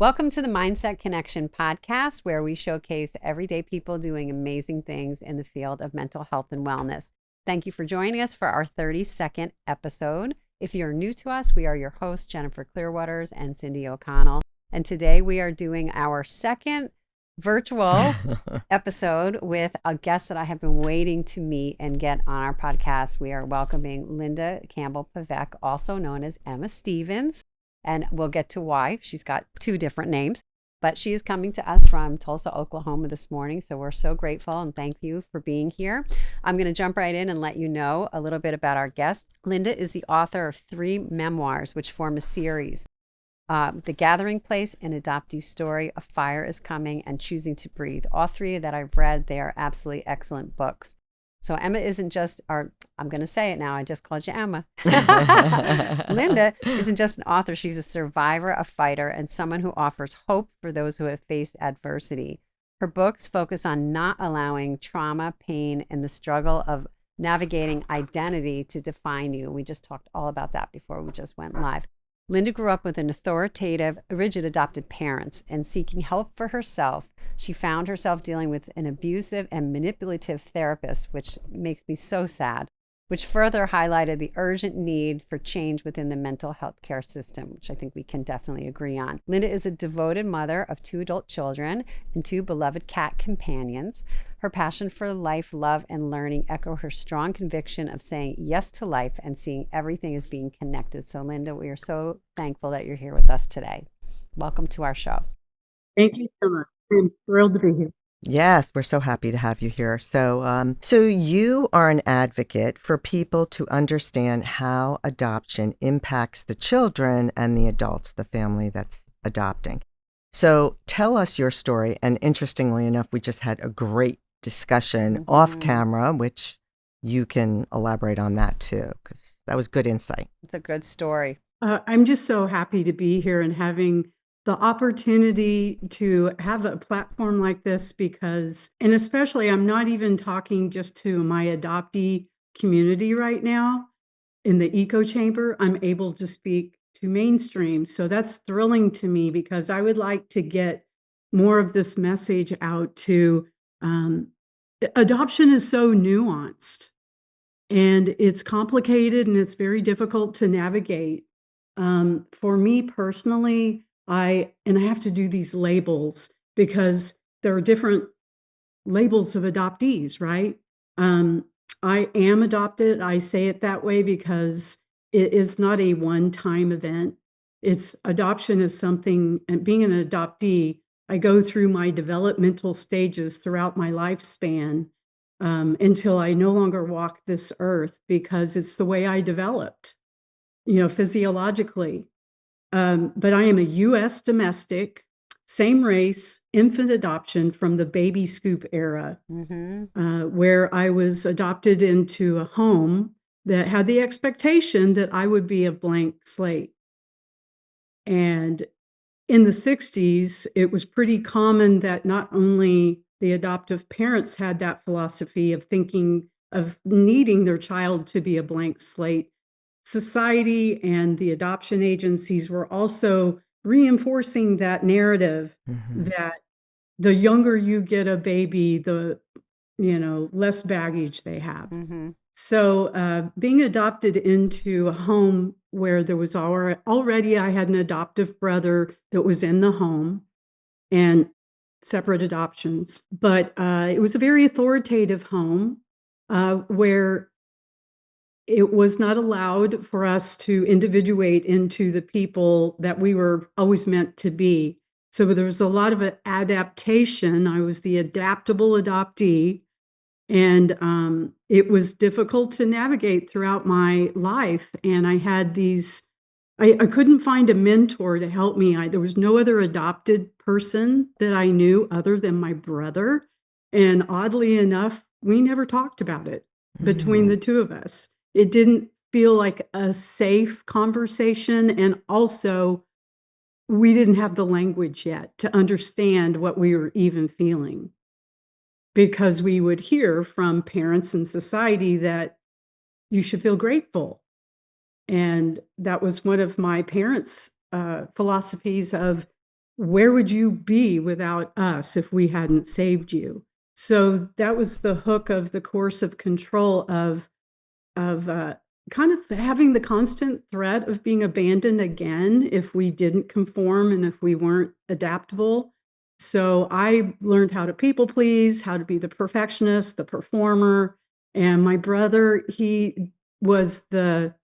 Welcome to the Mindset Connection podcast, where we showcase everyday people doing amazing things in the field of mental health and wellness. Thank you for joining us for our 32nd episode. If you're new to us, we are your hosts, Jennifer Clearwaters and Cindy O'Connell. And today we are doing our second virtual episode with a guest that I have been waiting to meet and get on our podcast. We are welcoming Linda Campbell Pevac, also known as Emma Stevens. And we'll get to why. She's got two different names, but she is coming to us from Tulsa, Oklahoma this morning. So we're so grateful and thank you for being here. I'm going to jump right in and let you know a little bit about our guest. Linda is the author of 3 memoirs, which form a series. The Gathering Place, An Adoptee Story, A Fire is Coming, and Choosing to Breathe. All 3 that I've read, they are absolutely excellent books. So Emma isn't just, or I'm going to say it now, I just called you Emma. Linda isn't just an author. She's a survivor, a fighter, and someone who offers hope for those who have faced adversity. Her books focus on not allowing trauma, pain, and the struggle of navigating identity to define you. We just talked all about that before we just went live. Linda grew up with an authoritative, rigid adopted parents, and seeking help for herself, she found herself dealing with an abusive and manipulative therapist, which makes me so sad, which further highlighted the urgent need for change within the mental health care system, which I think we can definitely agree on. Linda is a devoted mother of 2 adult children and 2 beloved cat companions. Her passion for life, love, and learning echo her strong conviction of saying yes to life and seeing everything as being connected. So, Linda, we are so thankful that you're here with us today. Welcome to our show. Thank you so much. I'm thrilled to be here. Yes, we're so happy to have you here. So you are an advocate for people to understand how adoption impacts the children and the adults, the family that's adopting. So tell us your story. And interestingly enough, we just had a great discussion off camera, which you can elaborate on that too, because that was good insight. It's a good story. I'm just so happy to be here and having the opportunity to have a platform like this because, and especially I'm not even talking just to my adoptee community right now in the echo chamber, I'm able to speak to mainstream. So that's thrilling to me because I would like to get more of this message out to adoption is so nuanced and it's complicated and it's very difficult to navigate. For me personally, I have to do these labels because there are different labels of adoptees, right? I am adopted. I say it that way because it is not a one-time event. It's adoption is something, and being an adoptee, I go through my developmental stages throughout my lifespan until I no longer walk this earth because it's the way I developed, physiologically. But I am a U.S. domestic, same race, infant adoption from the baby scoop era, where I was adopted into a home that had the expectation that I would be a blank slate. And in the 60s, it was pretty common that not only the adoptive parents had that philosophy of thinking of needing their child to be a blank slate, society and the adoption agencies were also reinforcing that narrative that the younger you get a baby, the less baggage they have. So being adopted into a home where there was already I had an adoptive brother that was in the home and separate adoptions, but it was a very authoritative home where it was not allowed for us to individuate into the people that we were always meant to be. So there was a lot of adaptation. I was the adaptable adoptee, and it was difficult to navigate throughout my life. And I had I couldn't find a mentor to help me. There was no other adopted person that I knew other than my brother. And oddly enough, we never talked about it between the two of us. It didn't feel like a safe conversation. And also, we didn't have the language yet to understand what we were even feeling. Because we would hear from parents and society that you should feel grateful. And that was one of my parents' philosophies of where would you be without us if we hadn't saved you? So that was the hook of the course of control of kind of having the constant threat of being abandoned again if we didn't conform and if we weren't adaptable. So I learned how to people please, how to be the perfectionist, the performer. And my brother, he was the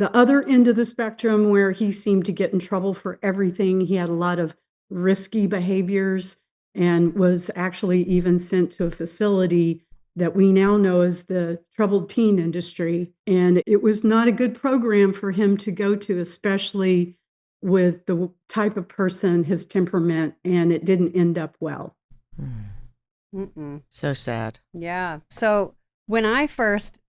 other end of the spectrum where he seemed to get in trouble for everything. He had a lot of risky behaviors and was actually even sent to a facility that we now know as the troubled teen industry. And it was not a good program for him to go to, especially with the type of person, his temperament, and it didn't end up well. So sad. Yeah. So when I first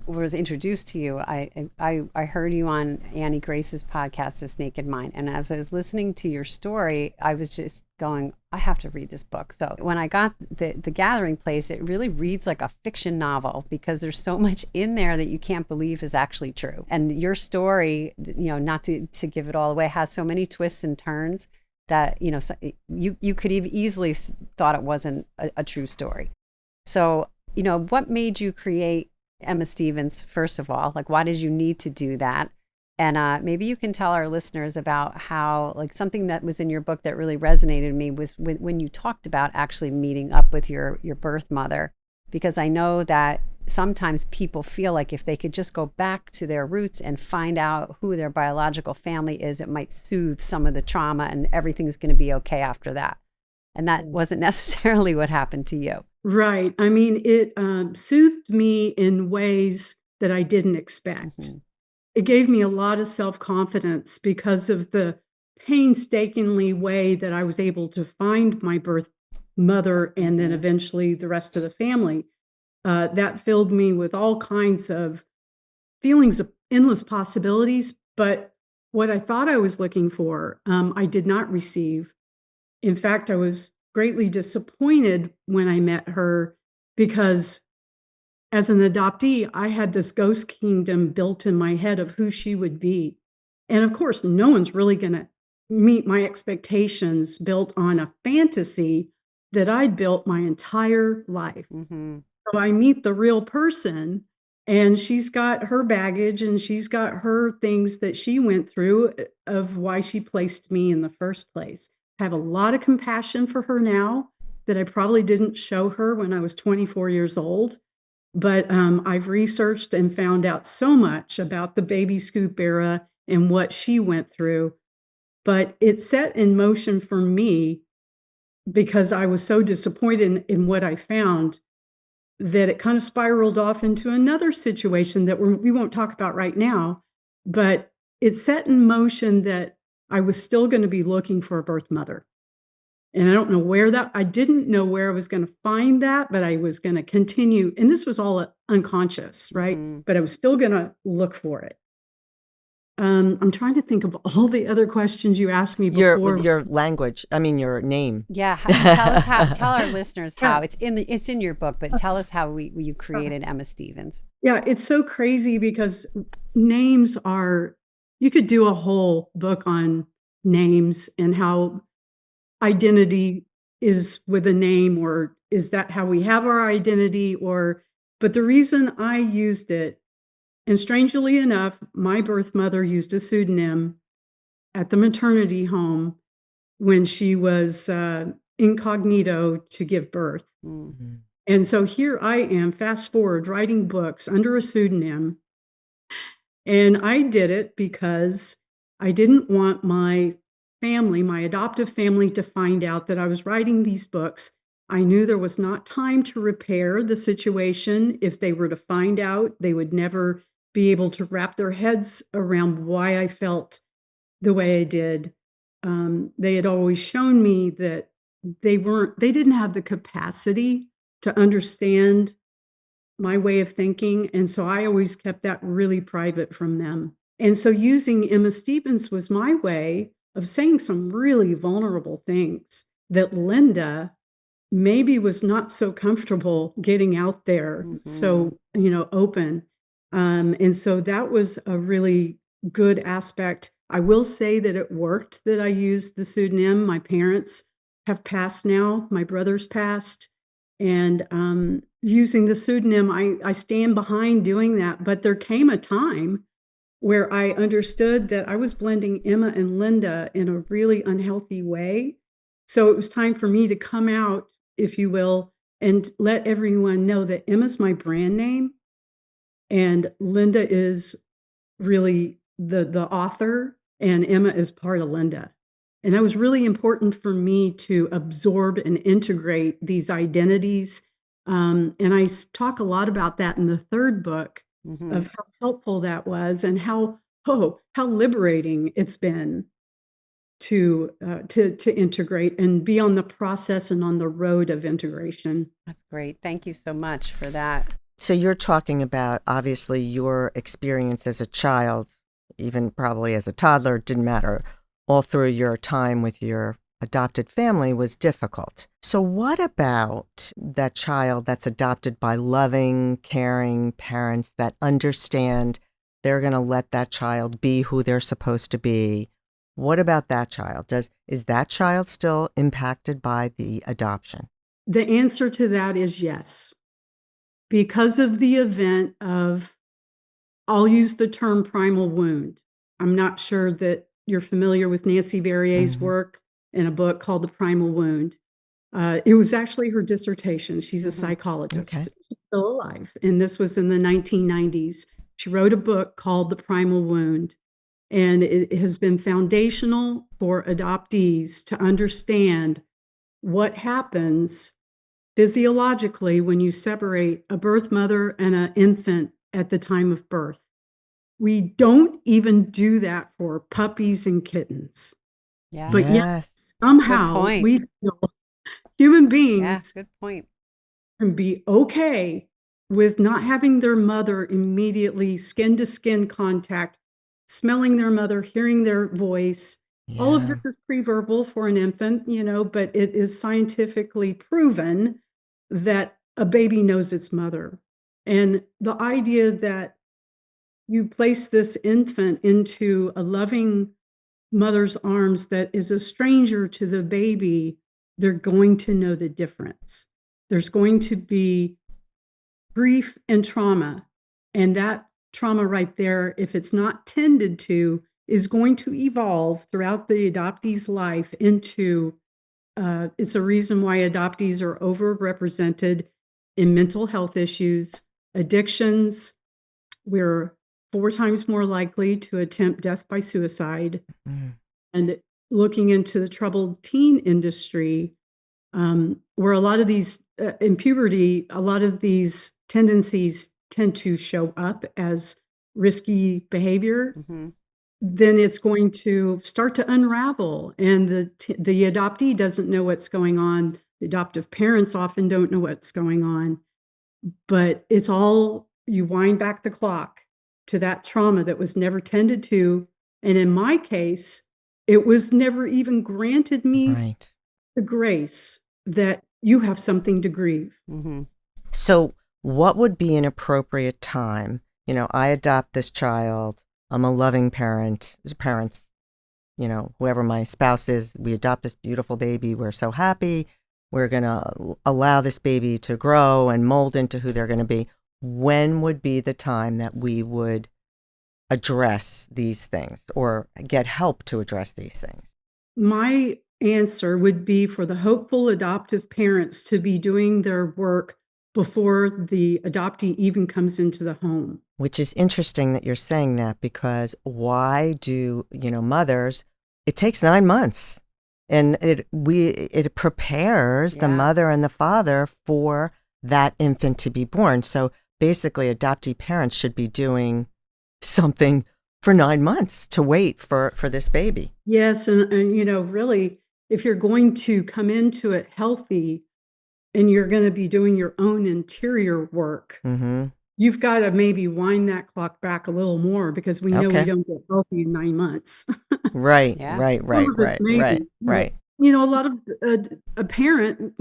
was introduced to you, I heard you on Annie Grace's podcast, This Naked Mind. And as I was listening to your story, I was just going, I have to read this book. So when I got the Gathering Place, it really reads like a fiction novel because there's so much in there that you can't believe is actually true. And your story, not to give it all away, has so many twists and turns that, you could have easily thought it wasn't a true story. So, what made you create Emma Stevens, first of all? Like, why did you need to do that? And maybe you can tell our listeners about how, like, something that was in your book that really resonated with me was when you talked about actually meeting up with your birth mother, because I know that sometimes people feel like if they could just go back to their roots and find out who their biological family is, it might soothe some of the trauma and everything's going to be okay after that. And that wasn't necessarily what happened to you. Right. I mean, it soothed me in ways that I didn't expect. Mm-hmm. It gave me a lot of self-confidence because of the painstakingly way that I was able to find my birth mother and then eventually the rest of the family. That filled me with all kinds of feelings of endless possibilities. But what I thought I was looking for, I did not receive. In fact, I was greatly disappointed when I met her because as an adoptee, I had this ghost kingdom built in my head of who she would be. And of course, no one's really going to meet my expectations built on a fantasy that I'd built my entire life. Mm-hmm. So I meet the real person and she's got her baggage and she's got her things that she went through of why she placed me in the first place. I have a lot of compassion for her now that I probably didn't show her when I was 24 years old. But I've researched and found out so much about the baby scoop era and what she went through. But it set in motion for me because I was so disappointed in what I found that it kind of spiraled off into another situation that we won't talk about right now. But it set in motion that I was still going to be looking for a birth mother. And I didn't know where I was going to find that, but I was going to continue. And this was all unconscious, right? Mm-hmm. But I was still going to look for it. I'm trying to think of all the other questions you asked me before. Your language, your name. Yeah. Tell our listeners how it's in your book, but tell us how you created Emma Stevens. Yeah, it's so crazy because names you could do a whole book on names and how identity is with a name, or is that how we have our identity? But the reason I used it, and strangely enough, my birth mother used a pseudonym at the maternity home when she was incognito to give birth. Mm-hmm. And so here I am, fast forward, writing books under a pseudonym. And I did it because I didn't want my adoptive family, to find out that I was writing these books. I knew there was not time to repair the situation. If they were to find out, they would never be able to wrap their heads around why I felt the way I did. They had always shown me that they didn't have the capacity to understand my way of thinking. And so I always kept that really private from them. And so using Emma Stevens was my way of saying some really vulnerable things that Linda maybe was not so comfortable getting out there. Mm-hmm. So, open. And so that was a really good aspect I will say that it worked that I used the pseudonym. My parents have passed now. My brother's passed. And using the pseudonym, I stand behind doing that. But there came a time where I understood that I was blending Emma and Linda in a really unhealthy way. So it was time for me to come out, if you will, and let everyone know that Emma's my brand name and Linda is really the author, and Emma is part of Linda. And that was really important for me to absorb and integrate these identities. And I talk a lot about that in the third book of how helpful that was and how liberating it's been to integrate and be on the process and on the road of integration. That's great. Thank you so much for that. So you're talking about, obviously, your experience as a child, even probably as a toddler, didn't matter. All through your time with your adopted family was difficult. So what about that child that's adopted by loving, caring parents that understand they're going to let that child be who they're supposed to be? What about that child? Is that child still impacted by the adoption? The answer to that is yes. Because of the event of, I'll use the term primal wound. I'm not sure that you're familiar with Nancy Verrier's work in a book called The Primal Wound. It was actually her dissertation. She's a psychologist. Okay. She's still alive. And this was in the 1990s. She wrote a book called The Primal Wound. And it has been foundational for adoptees to understand what happens physiologically when you separate a birth mother and an infant at the time of birth. We don't even do that for puppies and kittens. Yeah. But yet Yes. somehow Good point. we feel human Yeah, beings good point. can be okay with not having their mother immediately skin to skin contact, smelling their mother, hearing their voice. All of Yeah. this is pre-verbal for an infant, but it is scientifically proven that a baby knows its mother. And the idea that you place this infant into a loving mother's arms that is a stranger to the baby, they're going to know the difference. There's going to be grief and trauma. And that trauma right there, if it's not tended to, is going to evolve throughout the adoptee's life into it's a reason why adoptees are overrepresented in mental health issues, addictions. We're 4 times more likely to attempt death by suicide. And looking into the troubled teen industry, where a lot of these, in puberty, a lot of these tendencies tend to show up as risky behavior, then it's going to start to unravel. And the adoptee doesn't know what's going on. The adoptive parents often don't know what's going on. But it's all, you wind back the clock to that trauma that was never tended to. And in my case, it was never even granted me Right. the grace that you have something to grieve. So what would be an appropriate time? I adopt this child. I'm a loving parent. Parents, whoever my spouse is, we adopt this beautiful baby. We're so happy. We're going to allow this baby to grow and mold into who they're going to be. When would be the time that we would address these things or get help to address these things? My answer would be for the hopeful adoptive parents to be doing their work before the adoptee even comes into the home. Which is interesting that you're saying that, because why do, mothers, it takes 9 months and it prepares the mother and the father for that infant to be born. So basically adoptee parents should be doing something for 9 months to wait for this baby. Yes. And really, if you're going to come into it healthy and you're going to be doing your own interior work, you've got to maybe wind that clock back a little more, because we know we don't get healthy in 9 months. Right, Yeah. right. A lot of a parent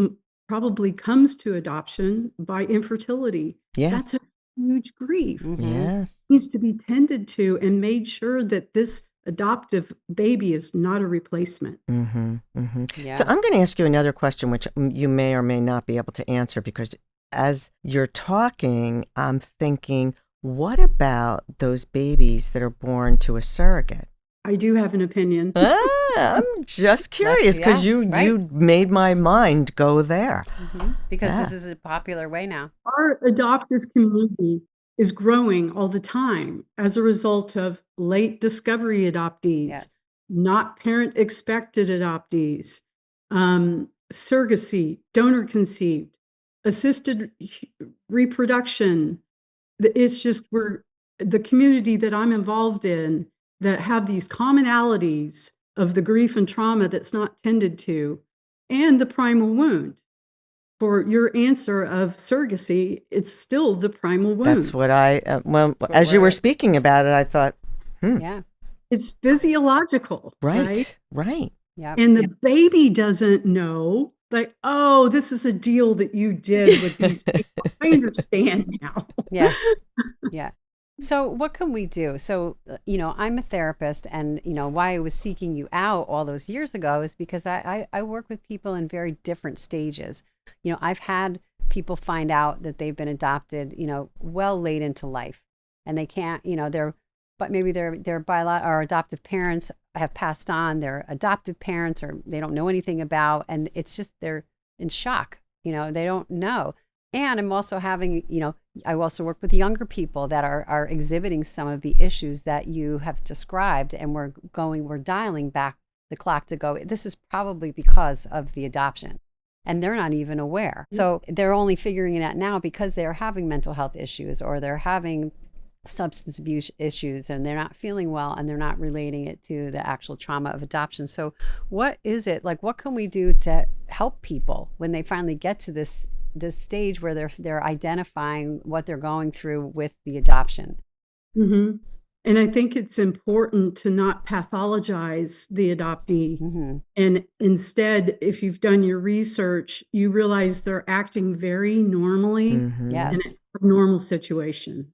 probably comes to adoption by infertility. Yes. That's a huge grief. Yes. Needs to be tended to and made sure that this adoptive baby is not a replacement. Yeah. So I'm going to ask you another question, which you may or may not be able to answer, because as you're talking, I'm thinking, what about those babies that are born to a surrogate? I do have an opinion. I'm just curious because you made my mind go there. Because this is a popular way now. Our adoptive community is growing all the time as a result of late discovery adoptees, not parent expected adoptees, surrogacy, donor conceived, assisted reproduction. It's just the community that I'm involved in that have these commonalities of the grief and trauma that's not tended to, and the primal wound. For your answer of surrogacy, it's still the primal wound. That's what as you were speaking about it, I thought, Yeah. It's physiological. Right. Yeah. And the baby doesn't know, like, oh, this is a deal that you did with these people. I understand now. Yeah. So what can we do? So, I'm a therapist, and, why I was seeking you out all those years ago is because I work with people in very different stages. I've had people find out that they've been adopted, well late into life, and they can't, but maybe their or adoptive parents have passed on, their adoptive parents, or they don't know anything about, and it's just, they're in shock, they don't know. And I'm also having, I also work with younger people that are exhibiting some of the issues that you have described, and we're dialing back the clock to go, this is probably because of the adoption. And they're not even aware. So they're only figuring it out now because they're having mental health issues, or they're having substance abuse issues, and they're not feeling well, and they're not relating it to the actual trauma of adoption. So what is it, like, what can we do to help people when they finally get to this stage where they're identifying what they're going through with the adoption? And I think it's important to not pathologize the adoptee. And instead, if you've done your research, you realize they're acting very normally in a normal situation.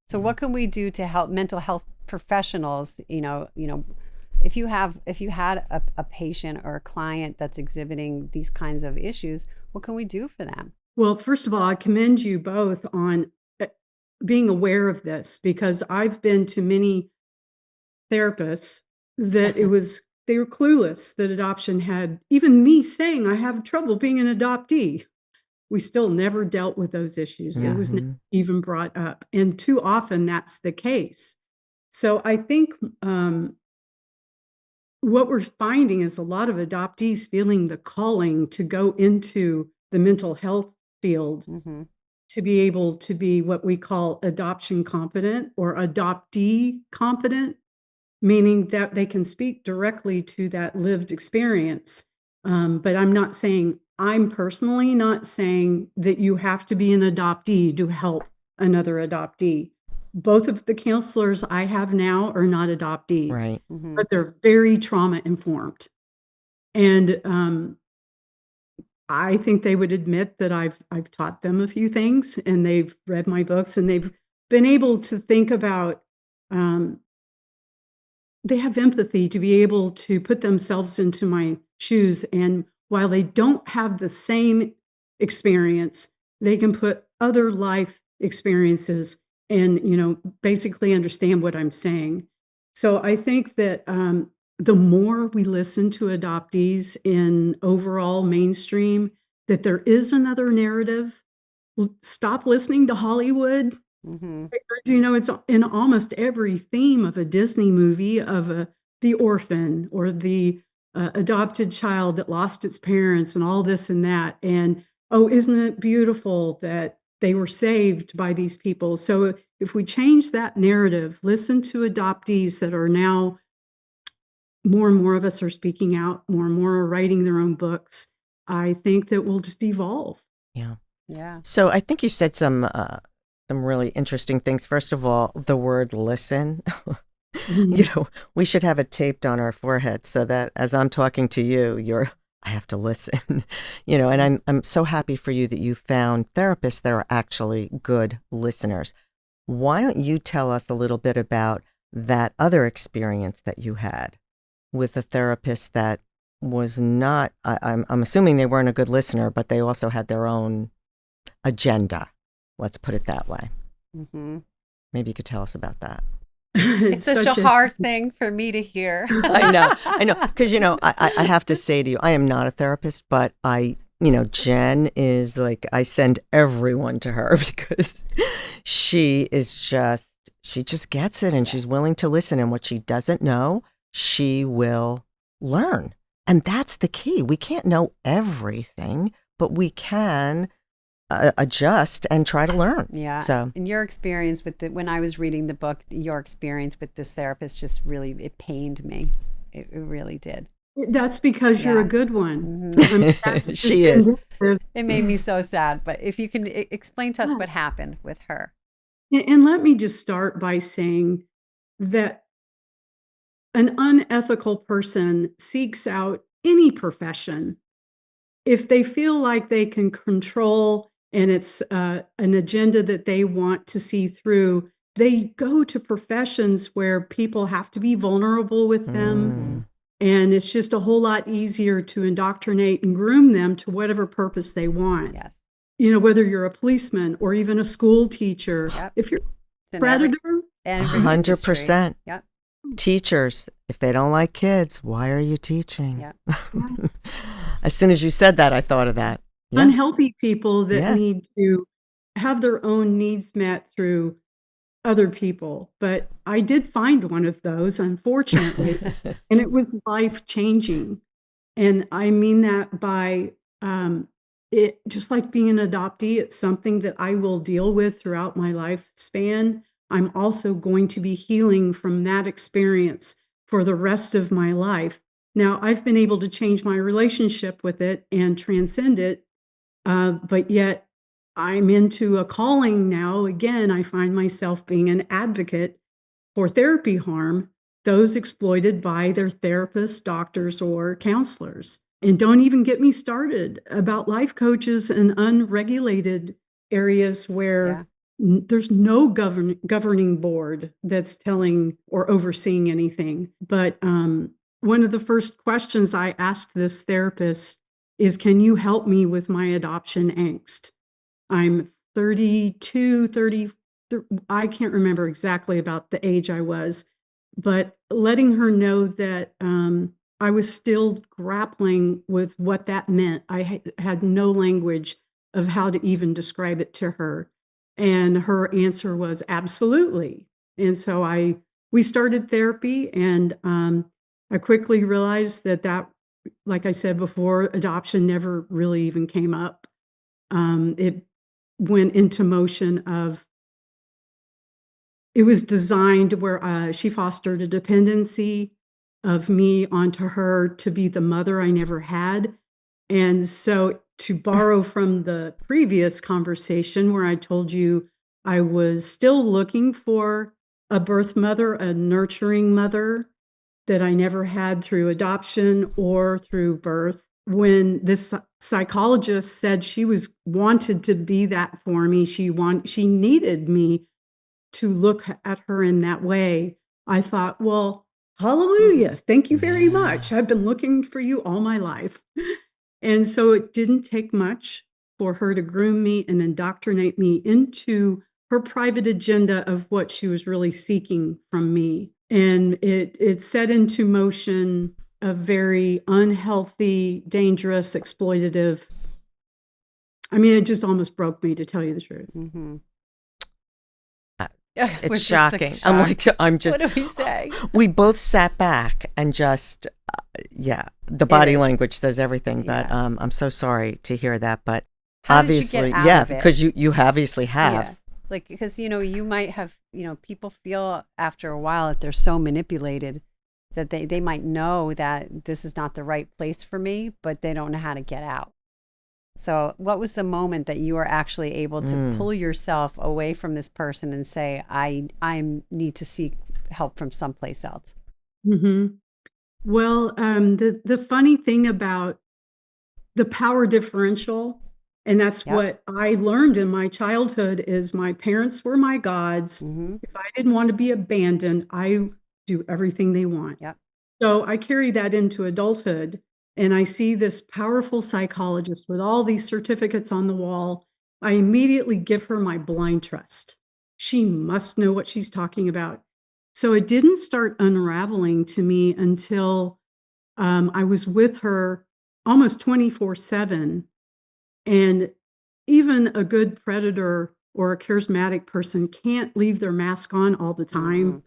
So what can we do to help mental health professionals? If you had a patient or a client that's exhibiting these kinds of issues, what can we do for them? Well, first of all, I commend you both on being aware of this, because I've been to many therapists that they were clueless that adoption had, even me saying I have trouble being an adoptee. We still never dealt with those issues. It was never even brought up. And too often that's the case. So I think what we're finding is a lot of adoptees feeling the calling to go into the mental health field, to be able to be what we call adoption competent or adoptee competent, meaning that they can speak directly to that lived experience. But I'm personally not saying that you have to be an adoptee to help another adoptee. Both of the counselors I have now are not adoptees, but they're very trauma informed. And I think they would admit that I've taught them a few things, and they've read my books, and they've been able to think about, they have empathy to be able to put themselves into my shoes. And while they don't have the same experience, they can put other life experiences and, basically understand what I'm saying. So I think that the more we listen to adoptees in overall mainstream, that there is another narrative. Stop listening to Hollywood. It's in almost every theme of a Disney movie of the orphan or the adopted child that lost its parents and all this and that. And, oh, isn't it beautiful that they were saved by these people? So if we change that narrative, listen to adoptees that are now, more and more of us are speaking out, more and more are writing their own books, I think that we'll just evolve. Yeah. So I think you said some really interesting things. First of all, the word listen. We should have it taped on our forehead so that as I'm talking to you, I have to listen. And I'm so happy for you that you found therapists that are actually good listeners. Why don't you tell us a little bit about that other experience that you had with a therapist that was not, I'm assuming they weren't a good listener, but they also had their own agenda. Let's put it that way. Mm-hmm. Maybe you could tell us about that. It's such a hard thing for me to hear. I know. Because, I have to say to you, I am not a therapist, but Jen is like, I send everyone to her because she just gets it and she's willing to listen. And what she doesn't know, she will learn. And that's the key. We can't know everything, but we can adjust and try to learn. Yeah. So, and your experience with when I was reading the book, your experience with this therapist just really, it pained me. It really did. That's because you're a good one. Mm-hmm. She is. It made me so sad. But if you can explain to us what happened with her. And let me just start by saying that an unethical person seeks out any profession if they feel like they can control and it's an agenda that they want to see through. They go to professions where people have to be vulnerable with them. And it's just a whole lot easier to indoctrinate and groom them to whatever purpose they want. Yes. Whether you're a policeman or even a school teacher, if you're a predator, 100%. Yep. Teachers, if they don't like kids, why are you teaching? Yep. As soon as you said that, I thought of that. Yeah. Unhealthy people that need to have their own needs met through other people. But I did find one of those, unfortunately, and it was life-changing. And I mean that by it, just like being an adoptee, it's something that I will deal with throughout my lifespan. I'm also going to be healing from that experience for the rest of my life. Now, I've been able to change my relationship with it and transcend it, but yet I'm into a calling now. Again, I find myself being an advocate for therapy harm, those exploited by their therapists, doctors, or counselors. And don't even get me started about life coaches in unregulated areas where there's no governing board that's telling or overseeing anything. But one of the first questions I asked this therapist is, can you help me with my adoption angst? I'm 32, 30, I can't remember exactly about the age I was, but letting her know that I was still grappling with what that meant. I had no language of how to even describe it to her. And her answer was absolutely. And so we started therapy, and I quickly realized that, like I said before, adoption never really even came up. It went into motion of, it was designed where she fostered a dependency of me onto her to be the mother I never had. And so, to borrow from the previous conversation where I told you I was still looking for a birth mother, a nurturing mother that I never had through adoption or through birth, when this psychologist said she wanted to be that for me, she needed me to look at her in that way, I thought, well, hallelujah, thank you very much. I've been looking for you all my life. And so it didn't take much for her to groom me and indoctrinate me into her private agenda of what she was really seeking from me. And it set into motion a very unhealthy, dangerous, exploitative. I mean, it just almost broke me, to tell you the truth. Mm-hmm. It's shocking. I'm just. What do we say? We both sat back and just, the body language says everything. But I'm so sorry to hear that. But how obviously, did you get out of it? Because you obviously have. Yeah. Like, because, you might have, people feel after a while that they're so manipulated that they might know that this is not the right place for me, but they don't know how to get out. So what was the moment that you were actually able to pull yourself away from this person and say, I need to seek help from someplace else? Mm-hmm. Well, the funny thing about the power differential And that's Yep. what I learned in my childhood is my parents were my gods. If I didn't want to be abandoned, I do everything they want. Yep. So I carry that into adulthood, and I see this powerful psychologist with all these certificates on the wall. I immediately give her my blind trust. She must know what she's talking about. So it didn't start unraveling to me until I was with her almost 24/7. And even a good predator or a charismatic person can't leave their mask on all the time.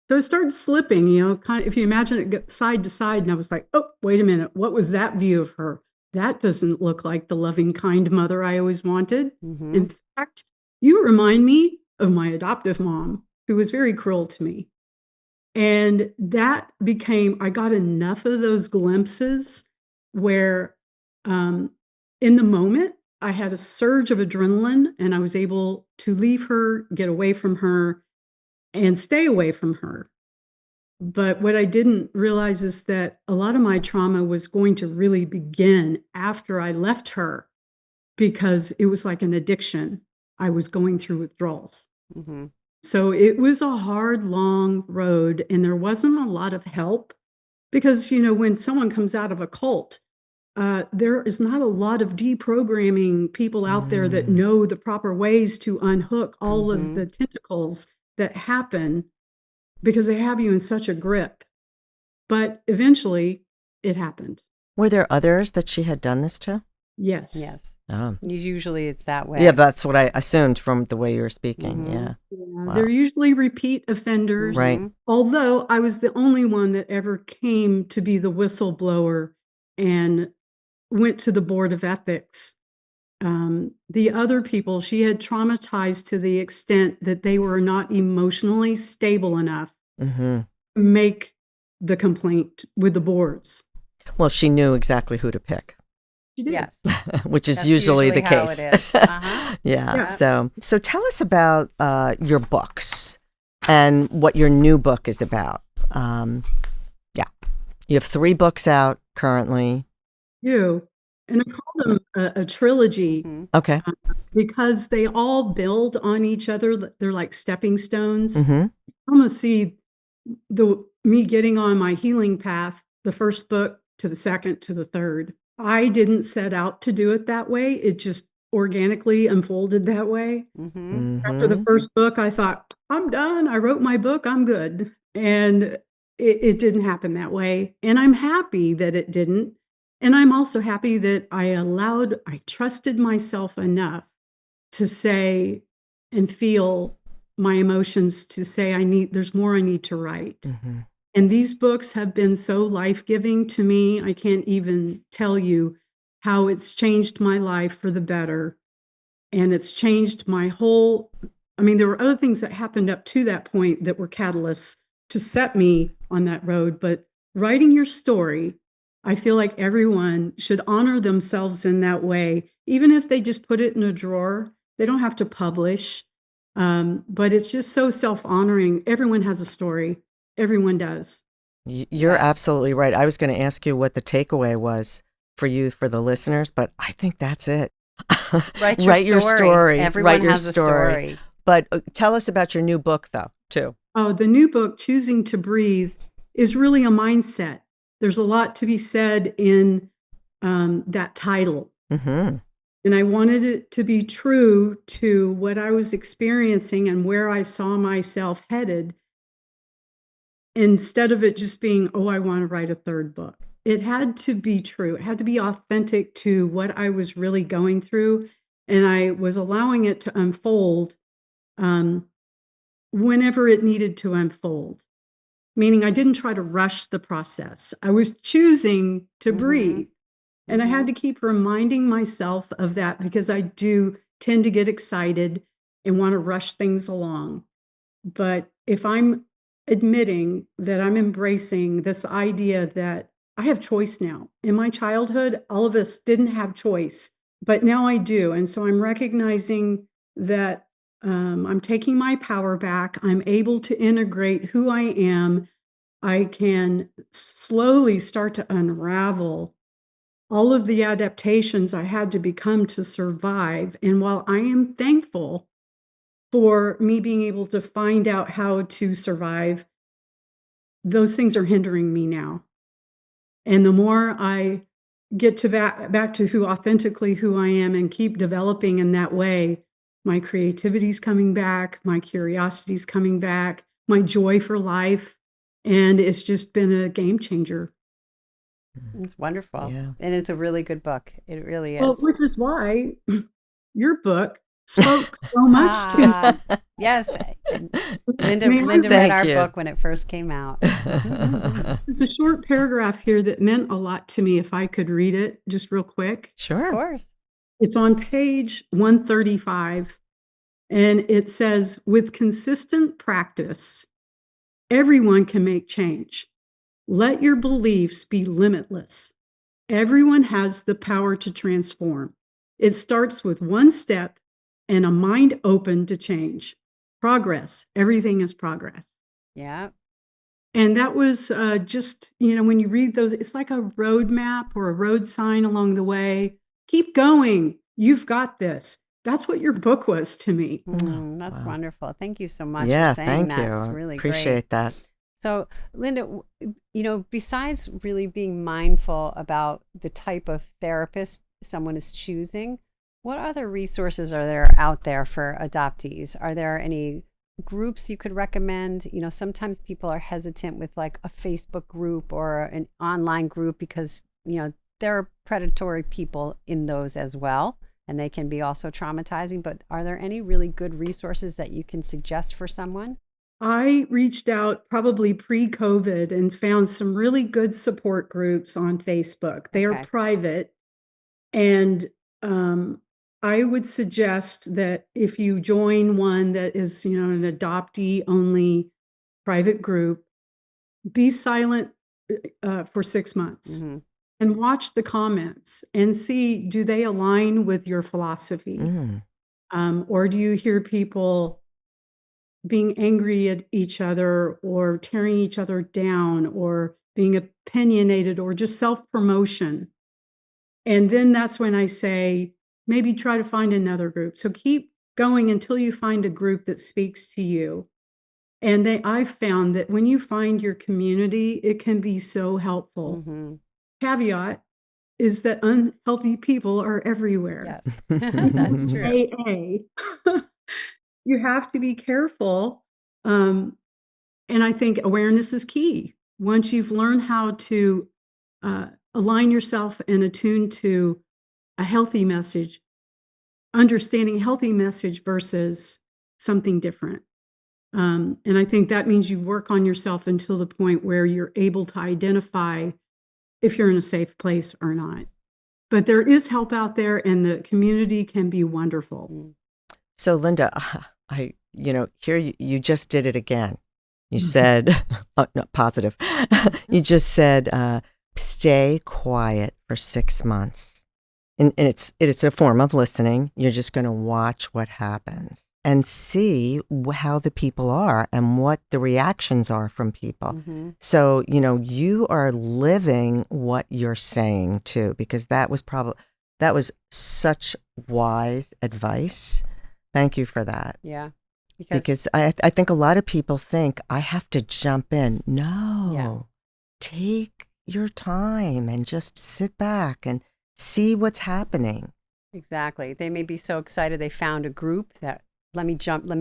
So it started slipping, kind of, if you imagine it side to side, and I was like, oh, wait a minute. What was that view of her? That doesn't look like the loving, kind mother I always wanted. In fact, you remind me of my adoptive mom, who was very cruel to me. And that became, I got enough of those glimpses where in the moment, I had a surge of adrenaline and I was able to leave her, get away from her, and stay away from her. But what I didn't realize is that a lot of my trauma was going to really begin after I left her because it was like an addiction. I was going through withdrawals. So it was a hard, long road, and there wasn't a lot of help because, when someone comes out of a cult, there is not a lot of deprogramming people out there that know the proper ways to unhook all of the tentacles that happen because they have you in such a grip. But eventually, it happened. Were there others that she had done this to? Yes. Yes. Oh. Usually it's that way. Yeah, that's what I assumed from the way you were speaking. Yeah. Wow. They're usually repeat offenders. Right. Although I was the only one that ever came to be the whistleblower and went to the board of ethics. The other people she had traumatized to the extent that they were not emotionally stable enough to make the complaint with the boards. Well, she knew exactly who to pick. She did. Yes. Which is That's usually the how case. it is. Yeah. So tell us about your books and what your new book is about. You have 3 books out currently. And I call them a trilogy. Okay. Because they all build on each other. They're like stepping stones. Mm-hmm. Almost see me getting on my healing path, the first book to the second to the third. I didn't set out to do it that way. It just organically unfolded that way. After the first book, I thought, I'm done. I wrote my book. I'm good. And it didn't happen that way. And I'm happy that it didn't. And I'm also happy that I trusted myself enough to say and feel my emotions to say there's more I need to write. And these books have been so life-giving to me. I can't even tell you how it's changed my life for the better. And it's changed my whole, there were other things that happened up to that point that were catalysts to set me on that road. But writing your story, I feel like everyone should honor themselves in that way. Even if they just put it in a drawer, they don't have to publish. But it's just so self-honoring. Everyone has a story. Everyone does. You're absolutely right. I was going to ask you what the takeaway was for you, for the listeners, but I think that's it. Write your story. Everyone has a story. But tell us about your new book, though, too. Oh, the new book, Choosing to Breathe, is really a mindset. There's a lot to be said in that title. And I wanted it to be true to what I was experiencing and where I saw myself headed, instead of it just being, oh, I want to write a third book. It had to be true. It had to be authentic to what I was really going through. And I was allowing it to unfold whenever it needed to unfold. Meaning I didn't try to rush the process. I was choosing to breathe. And I had to keep reminding myself of that because I do tend to get excited and want to rush things along. But if I'm admitting that I'm embracing this idea that I have choice now. In my childhood, all of us didn't have choice, but now I do. And so I'm recognizing that I'm taking my power back. I'm able to integrate who I am. I can slowly start to unravel all of the adaptations I had to become to survive. And while I am thankful for me being able to find out how to survive, those things are hindering me now. And the more I get to back to who I am and keep developing in that way, my creativity's coming back, my curiosity's coming back, my joy for life, and it's just been a game changer. It's wonderful. Yeah. And it's a really good book. It really Well, is. which is why your book spoke so much to me. Yes. Linda May I read Thank our you. book when it first came out. There's a short paragraph here that meant a lot to me, if I could read it just real quick. Of Sure. course. It's on page 135, and it says, with consistent practice, everyone can make change. Let your beliefs be limitless. Everyone has the power to transform. It starts with one step and a mind open to change. Progress. Everything is progress. Yeah. And that was just, when you read those, it's like a roadmap or a road sign along the way. Keep going. You've got this. That's what your book was to me. That's wow. wonderful. Thank you so much Yeah, for saying thank that. you. It's really Appreciate great. that. So, Linda, besides really being mindful about the type of therapist someone is choosing, what other resources are there out there for adoptees? Are there any groups you could recommend? Sometimes people are hesitant with like a Facebook group or an online group because, there are predatory people in those as well, and they can be also traumatizing. But are there any really good resources that you can suggest for someone? I reached out probably pre-COVID and found some really good support groups on Facebook. They are Okay. private, and I would suggest that if you join one that is, an adoptee only private group, be silent for 6 months Mm-hmm. and watch the comments and see, do they align with your philosophy? Mm. Or do you hear people being angry at each other or tearing each other down or being opinionated or just self-promotion? And then that's when I say, maybe try to find another group. So keep going until you find a group that speaks to you. And I've found that when you find your community, it can be so helpful. Mm-hmm. Caveat is that unhealthy people are everywhere. Yes, that's true. AA. You have to be careful. And I think awareness is key. Once you've learned how to align yourself and attune to a healthy message, understanding healthy message versus something different. And I think that means you work on yourself until the point where you're able to identify if you're in a safe place or not. But there is help out there, and the community can be wonderful. So, Linda, here you just did it again. You said, no, positive. You just said, stay quiet for 6 months. And it's a form of listening. You're just going to watch what happens and see how the people are and what the reactions are from people. Mm-hmm. So, you are living what you're saying too, because that was such wise advice. Thank you for that. Yeah. Because I think a lot of people think I have to jump in. No, take your time and just sit back and see what's happening. Exactly. They may be so excited they found a group that let me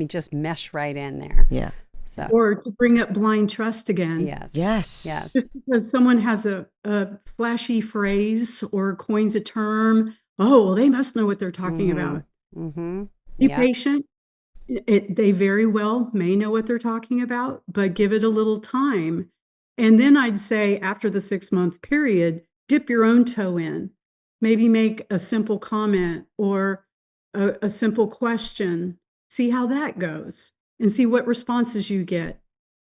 just mesh right in there. Yeah. So, Or to bring up blind trust again. yes. Yes. Just because someone has a flashy phrase or coins a term, well, they must know what they're talking about. Mm-hmm. Be Yeah. patient. They very well may know what they're talking about, but give it a little time. And then I'd say after the 6-month period, dip your own toe in. Maybe make a simple comment or a simple question. See how that goes and see what responses you get.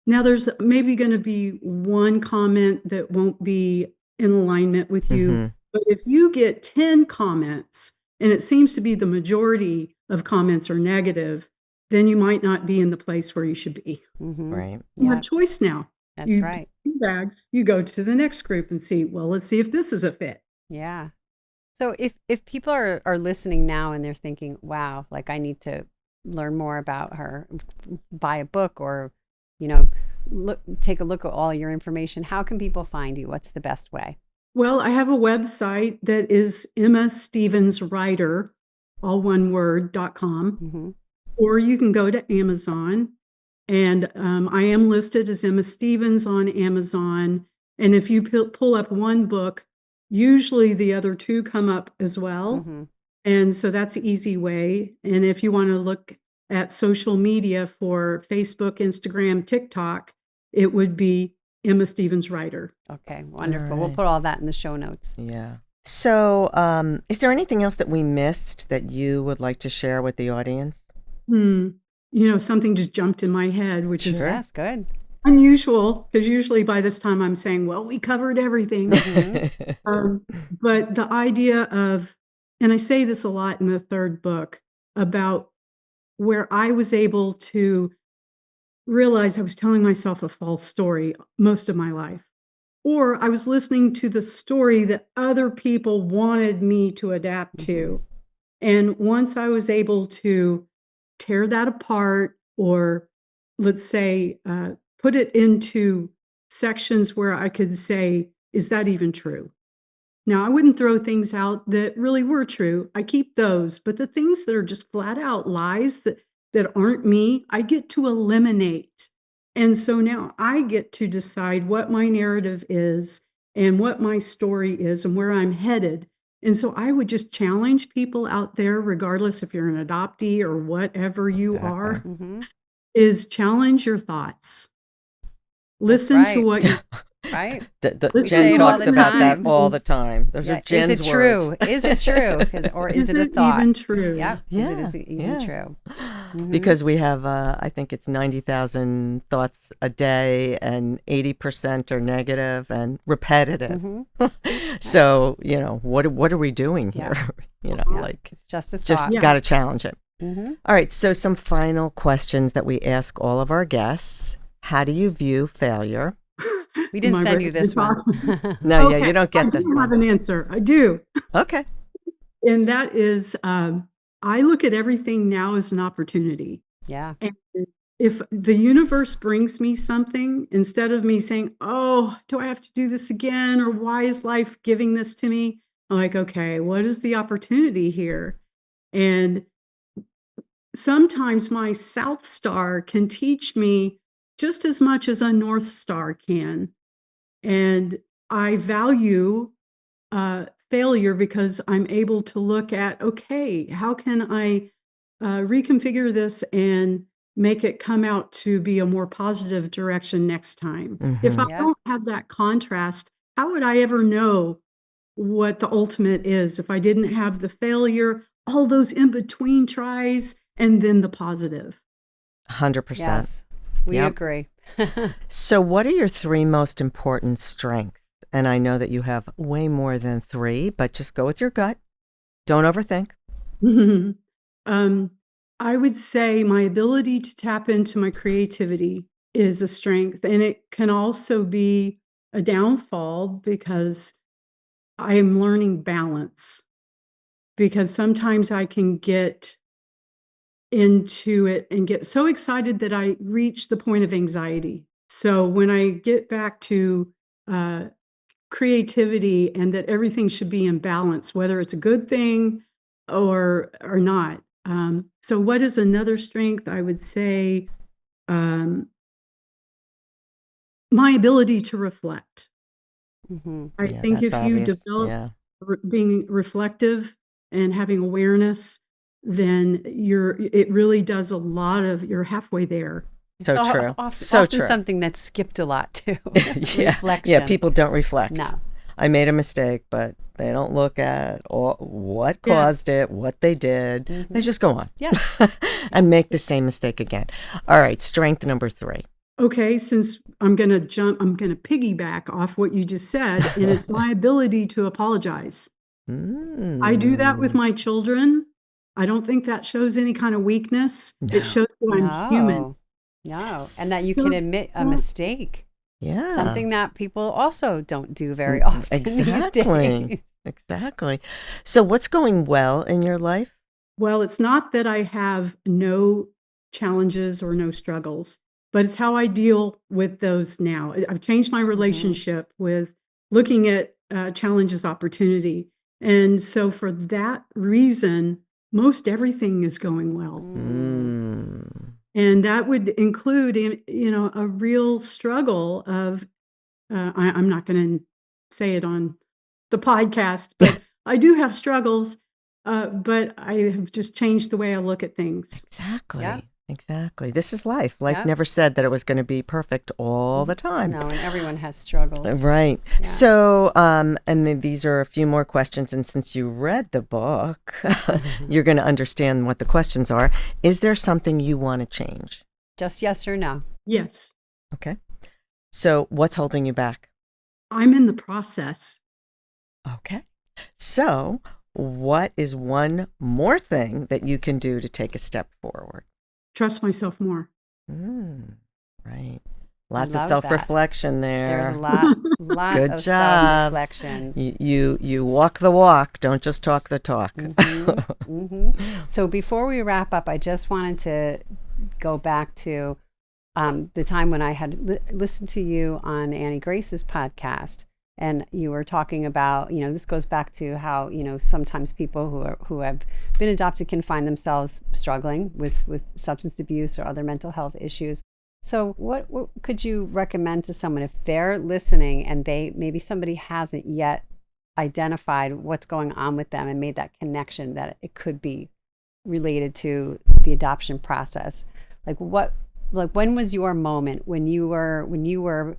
Now, there's maybe going to be one comment that won't be in alignment with you. Mhm. But if you get 10 comments, and it seems to be the majority of comments are negative, then you might not be in the place where you should be. Mm-hmm. Right. You Yeah. have choice now. That's You right. pick your bags, you go to the next group and see, well, let's see if this is a fit. Yeah. So if people are listening now and they're thinking, wow, like I need to learn more about her, buy a book or, take a look at all your information, how can people find you? What's the best way? Well, I have a website that is Emma Stevens Writer, all one word, .com, Mm-hmm. or you can go to Amazon. And I am listed as Emma Stevens on Amazon. And if you pull up one book, usually the other two come up as well. Mm-hmm. And so that's an easy way. And if you want to look at social media for Facebook, Instagram, TikTok, it would be Emma Stevens Writer. Okay, wonderful. All We'll right. put all that in the show notes. Yeah. So, is there anything else that we missed that you would like to share with the audience? Something just jumped in my head, which is Sure. Yes, good. unusual because usually by this time I'm saying, well, we covered everything. But the idea of, and I say this a lot in the third book, about where I was able to realize I was telling myself a false story most of my life. Or I was listening to the story that other people wanted me to adapt to. And once I was able to tear that apart, or let's say, put it into sections where I could say, is that even true? Now, I wouldn't throw things out that really were true. I keep those, but the things that are just flat out lies that aren't me, I get to eliminate. And so now I get to decide what my narrative is and what my story is and where I'm headed. And so I would just challenge people out there, regardless if you're an adoptee or whatever you are, Mm-hmm. is challenge your thoughts. That's Listen to right. what you Right? We Jen say it talks all the about that time. all the time. Those Yeah. are Jen's Is it true? words. Is it true? Or is it a it thought? even true? Yeah. Yeah, Is it even yeah. true? Mhm. Because we have, I think it's 90,000 thoughts a day, and 80% are negative and repetitive. Mhm. So, what are we doing Yeah. here? Yeah. Like, It's just a just thought. Yeah. got to challenge it. Mm-hmm. All right. So, some final questions that we ask all of our guests. How do you view failure? We didn't Am I send ready you to this talk? one. No, yeah, Okay, you don't I get this do have one. an answer. I do. Okay. And that is, I look at everything now as an opportunity. Yeah. And if the universe brings me something, instead of me saying, oh, do I have to do this again? Or why is life giving this to me? I'm like, okay, what is the opportunity here? And sometimes my South Star can teach me just as much as a North Star can. And I value failure because I'm able to look at, okay, how can I reconfigure this and make it come out to be a more positive direction next time? If I Mm-hmm. Yeah. don't have that contrast, how would I ever know what the ultimate is if I didn't have the failure, all those in between tries, and then the positive? 100%. Yes. We Yep. agree. So, what are your 3 most important strengths? And I know that you have way more than 3, but just go with your gut. Don't overthink. um, I would say my ability to tap into my creativity is a strength, and it can also be a downfall because I am learning balance. Because sometimes I can get into it and get so excited that I reach the point of anxiety. So when I get back to uh, creativity and that everything should be in balance, whether it's a good thing or not. So what is another strength? I would say my ability to reflect. Mm-hmm. I Yeah, think that's if you obvious. develop Yeah. being reflective and having awareness, then it really does a lot of, you're halfway there. So It's true. Often, So often true. something that's skipped a lot too. Yeah. Reflection. Yeah, people don't reflect. No. I made a mistake, but they don't look at what Yeah. caused it, what they did. They just go on. Yeah. And make the same mistake again. All right, strength number 3. Okay, since I'm going to piggyback off what you just said, and it's my ability to apologize. I do that with my children. I don't think that shows any kind of weakness. No. It shows that I'm human. No. And that you So- can admit a mistake. Yeah. Something that people also don't do very often these Exactly. days. Exactly. So what's going well in your life? Well, it's not that I have no challenges or no struggles, but it's how I deal with those now. I've changed my relationship with looking at challenge as opportunity. And so for that reason, most everything is going well. Mm. And that would include, a real struggle of, I'm not going to say it on the podcast, but I do have struggles, but I have just changed the way I look at things. Exactly. Yep. Exactly. This is life. Life Yep. never said that it was going to be perfect all the time. No, and everyone has struggles. Right. Yeah. So, and then these are a few more questions. And since you read the book, you're going to understand what the questions are. Is there something you want to change? Just yes or no? Yes, Okay. So, what's holding you back? I'm in the process. Okay. So, what is one more thing that you can do to take a step forward? Trust myself more. Right. Lots of love that. self-reflection there. There's a lot Good of job. self-reflection. You walk the walk, don't just talk the talk. So before we wrap up, I just wanted to go back to the time when I had listened to you on Annie Grace's podcast, and you were talking about, this goes back to how, sometimes people who have been adopted can find themselves struggling with substance abuse or other mental health issues. So what could you recommend to someone if they're listening and maybe somebody hasn't yet identified what's going on with them and made that connection that it could be related to the adoption process? Like when was your moment when you were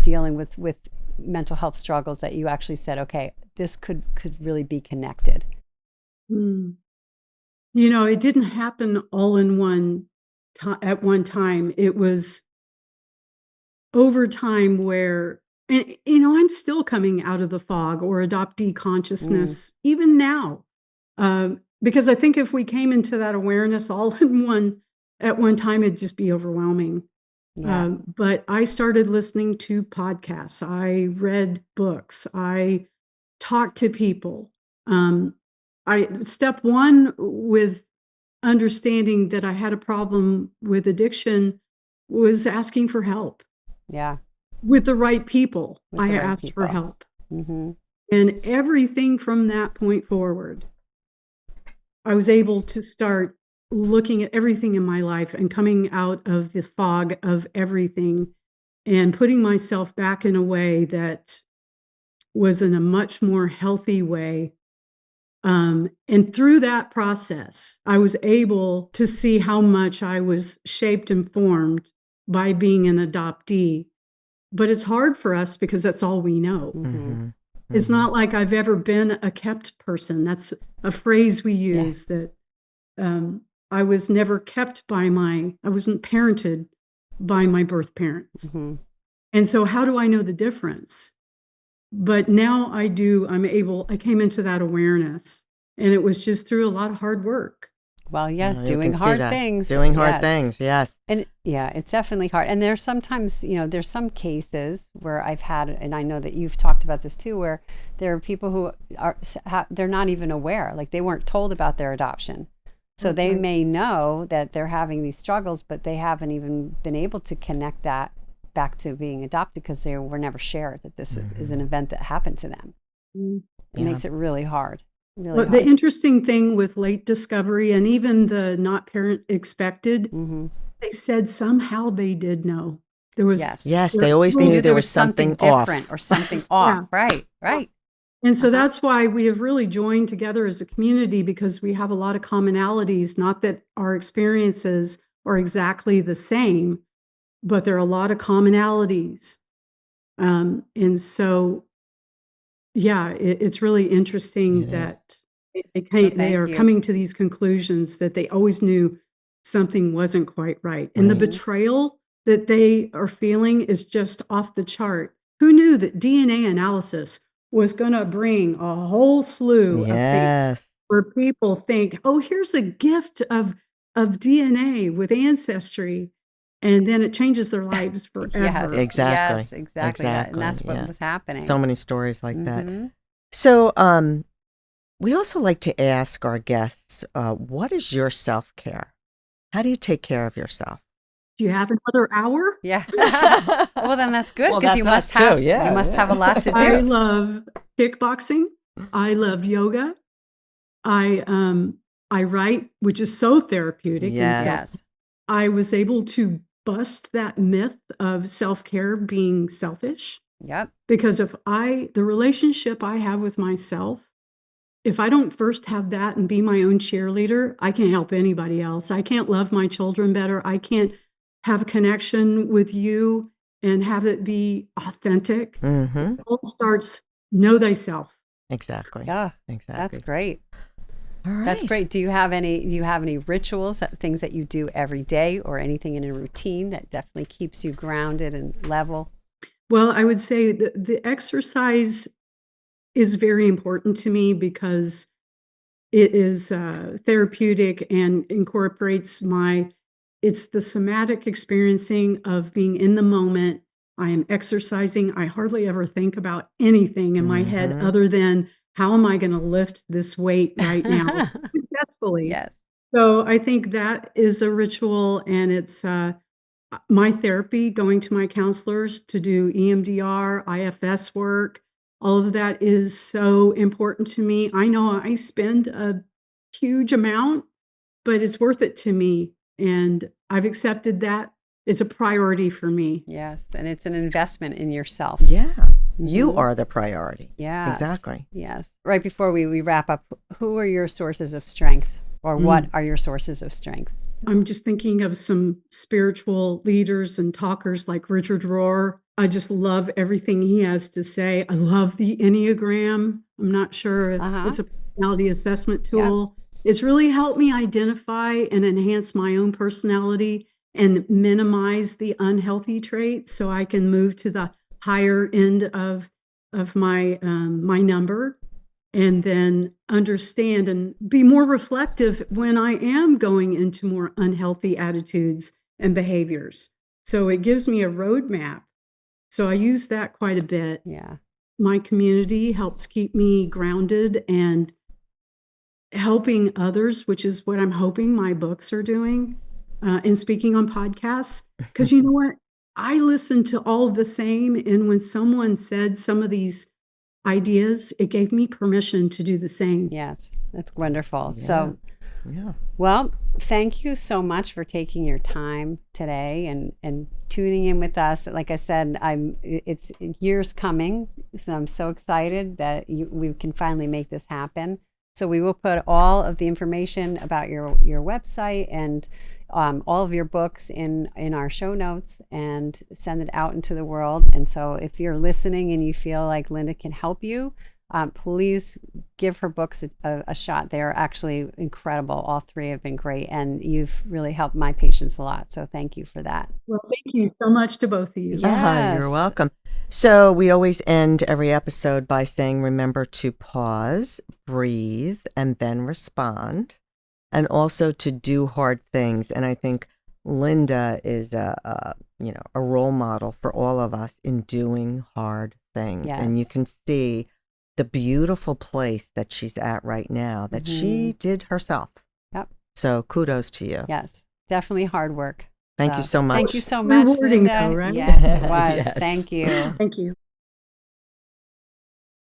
dealing with mental health struggles that you actually said, okay, this could really be connected? It didn't happen all in at one time. It was over time where, I'm still coming out of the fog or adoptee consciousness even now. Because I think if we came into that awareness all at one time, it'd just be overwhelming. Yeah. But I started listening to podcasts. I read books. I talked to people. Step one with understanding that I had a problem with addiction was asking for help. Yeah. With the right people. With the I right asked for people. help. Mm-hmm. And everything from that point forward, I was able to start looking at everything in my life and coming out of the fog of everything and putting myself back in a way that was in a much more healthy way. And through that process, I was able to see how much I was shaped and formed by being an adoptee. But it's hard for us because that's all we know. Mm-hmm. It's not like I've ever been a kept person. That's a phrase we use that I was never kept I wasn't parented by my birth parents. And so how do I know the difference? But now I do, I came into that awareness, and it was just through a lot of hard work. Well, yeah, You doing can see hard that. things. Doing hard things, yes. And yeah, it's definitely hard. And there's sometimes, there's some cases where I've had, and I know that you've talked about this too, where there are people who they're not even aware, like they weren't told about their adoption. So they may know that they're having these struggles, but they haven't even been able to connect that back to being adopted because they were never shared that this is an event that happened to them. It makes it really hard. Really hard. The interesting thing with late discovery and even the not parent expected, they said somehow they did know. There was yes, they always knew there was something different off. or something off. Right. And so that's why we have really joined together as a community, because we have a lot of commonalities, not that our experiences are exactly the same, but there are a lot of commonalities. And so, it's really interesting that they are coming to these conclusions that they always knew something wasn't quite right. And the betrayal that they are feeling is just off the chart. Who knew that DNA analysis was going to bring a whole slew of things where people think, oh, here's a gift of DNA with ancestry, and then it changes their lives forever. Exactly. Yes, exactly. And that's what was happening. So many stories like that. So, we also like to ask our guests, what is your self-care? How do you take care of yourself? Do you have another hour? Yeah. Well, then that's good Well, because that's us too, yeah, you must yeah. have a lot to I do. love kickboxing. I love yoga. I write, which is so therapeutic. And Yes. so Yes. I was able to bust that myth of self-care being selfish, Yep. because the relationship I have with myself, if I don't first have that and be my own cheerleader, I can't help anybody else. I can't love my children better. I can't have a connection with you and have it be authentic. Mm-hmm. It all starts, know thyself. Exactly. Yeah. Exactly. That's great. All right. That's great. Do you have any rituals, things that you do every day or anything in a routine that definitely keeps you grounded and level? Well, I would say the exercise is very important to me because it is therapeutic and incorporates it's the somatic experiencing of being in the moment. I am exercising. I hardly ever think about anything in my head Mhm. other than how am I going to lift this weight right now successfully. Yes. So I think that is a ritual, and it's my therapy, going to my counselors to do EMDR, IFS work. All of that is so important to me. I know I spend a huge amount, but it's worth it to me. And I've accepted that it's a priority for me. Yes. And it's an investment in yourself. Yeah. You Mhm. are the priority. Yes. Exactly. Yes. Right before we wrap up, who are your sources of strength, or what are your sources of strength? I'm just thinking of some spiritual leaders and talkers like Richard Rohr. I just love everything he has to say. I love the Enneagram. I'm not sure if it's a personality assessment tool. It's really helped me identify and enhance my own personality and minimize the unhealthy traits so I can move to the higher end of my number, and then understand and be more reflective when I am going into more unhealthy attitudes and behaviors. So it gives me a roadmap. So I use that quite a bit. Yeah. My community helps keep me grounded and helping others, which is what I'm hoping my books are doing, and speaking on podcasts. Because you know what? I listen to all of the same. And when someone said some of these ideas, it gave me permission to do the same. Yes. That's wonderful. Yeah. So, Yeah. well, thank you so much for taking your time today and tuning in with us. Like I said, it's years coming, so I'm so excited that we can finally make this happen. So we will put all of the information about your website and all of your books in our show notes and send it out into the world. And so if you're listening and you feel like Linda can help you, please give her books a shot. They're actually incredible. All three have been great, and you've really helped my patients a lot. So thank you for that. Well, thank you so much to both of you. Yes. You're welcome. So we always end every episode by saying, remember to pause, breathe, and then respond, and also to do hard things. And I think Linda is a role model for all of us in doing hard things. Yes. And you can see the beautiful place that she's at right now that she did herself. Yep. So kudos to you. Yes. Definitely hard work. Thank you so much. Thank you so much, Rewarding Linda. though, right? Yes, it was. Yes. Thank you. Thank you.